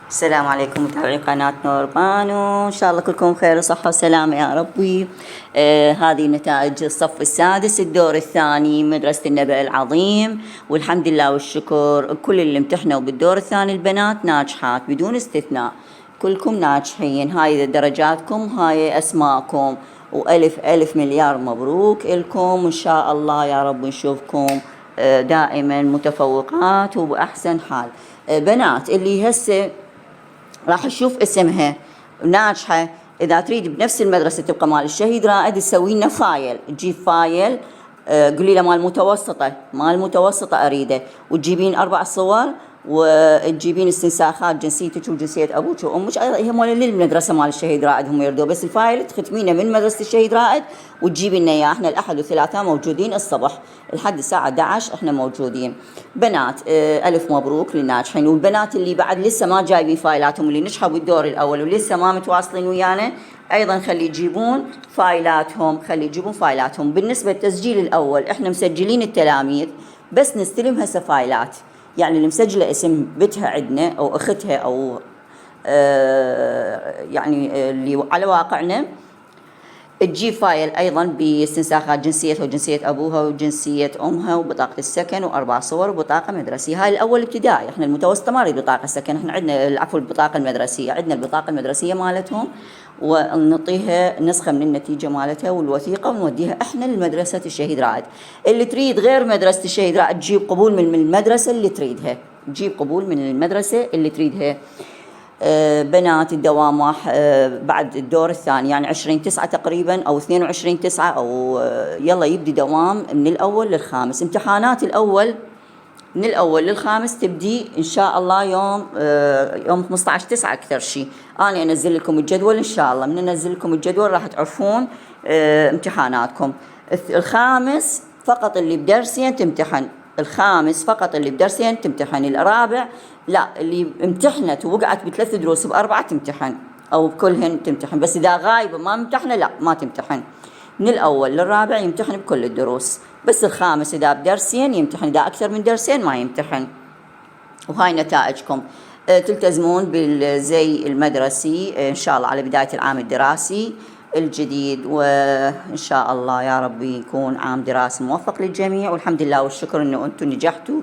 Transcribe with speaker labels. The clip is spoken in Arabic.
Speaker 1: السلام عليكم متابعي قناة نور بانو، إن شاء الله كلكم خير وصحة وسلامة يا ربي. هذه نتائج الصف السادس الدور الثاني مدرسة النبأ العظيم، والحمد لله والشكر كل اللي امتحنوا بالدور الثاني البنات ناجحات بدون استثناء، كلكم ناجحين. هاي درجاتكم، هاي أسماءكم، وألف ألف مليار مبروك إلكم، وإن شاء الله يا رب نشوفكم دائما متفوقات وبأحسن حال. بنات اللي هسه راح تشوف اسمها ناجحة، إذا تريد بنفس المدرسة تبقى مال الشهيد رائد تسوي لنا فايل، تجيب فايل قولي له مال المتوسطة أريده، وتجيبين 4 صور وتجيبين استنساخات جنسيتك وجنسية أبوك وأمك، هي مال للمدرسة مال الشهيد رائد هم يردوا، بس الفايل تختمينه من مدرسة الشهيد رائد وتجيبين لنا إياه. إحنا الأحد والثلاثاء موجودين الصبح لحد الساعة 11 إحنا موجودين. بنات ألف مبروك للناجحين، والبنات اللي بعد لسه ما جايبين فايلاتهم اللي نجحوا بالدور الأول ولسه ما متواصلين ويانا أيضا خلي يجيبون فايلاتهم. بالنسبة للتسجيل الأول إحنا مسجلين التلاميذ بس نستلم هسه فايلات، يعني اللي مسجلة اسم بنتها عندنا أو أختها أو يعني اللي على واقعنا تجيب فايل أيضاً باستنساخات جنسيتها وجنسية أبوها وجنسية أمها وبطاقة السكن و4 صور وبطاقة مدرسية. هاي الأول ابتدائي، إحنا المتوسطة ما نريد بطاقة سكن، إحنا عندنا العفو البطاقة المدرسية، عندنا البطاقة المدرسية مالتهم ونعطيها نسخة من النتيجة مالتها والوثيقة ونوديها إحنا لمدرسة الشهيد رائد. اللي تريد غير مدرسة الشهيد رائد تجيب قبول من المدرسة اللي تريدها، بنات الدوام بعد الدور الثاني يعني 20/9 تقريبا أو 22/9 أو يلا يبدي دوام من الأول للخامس. امتحانات الأول من الأول للخامس تبدي إن شاء الله يوم 15/9 أكثر شيء. أنا أنزل لكم الجدول إن شاء الله، من أنزل لكم الجدول راح تعرفون امتحاناتكم. الخامس فقط اللي بدرسين تمتحن، الرابع لا، اللي امتحنت ووقعت ب3 دروس ب4 تمتحن أو بكلهن تمتحن، بس إذا غايبة ما امتحنة لا ما تمتحن. من الأول للرابع يمتحن بكل الدروس، بس الخامس إذا بدرسين يمتحن، إذا أكثر من درسين ما يمتحن. وهاي نتائجكم. تلتزمون بالزي المدرسي إن شاء الله على بداية العام الدراسي الجديد، وإن شاء الله يا ربي يكون عام دراسي موفق للجميع، والحمد لله والشكر إنه أنتم نجحتوا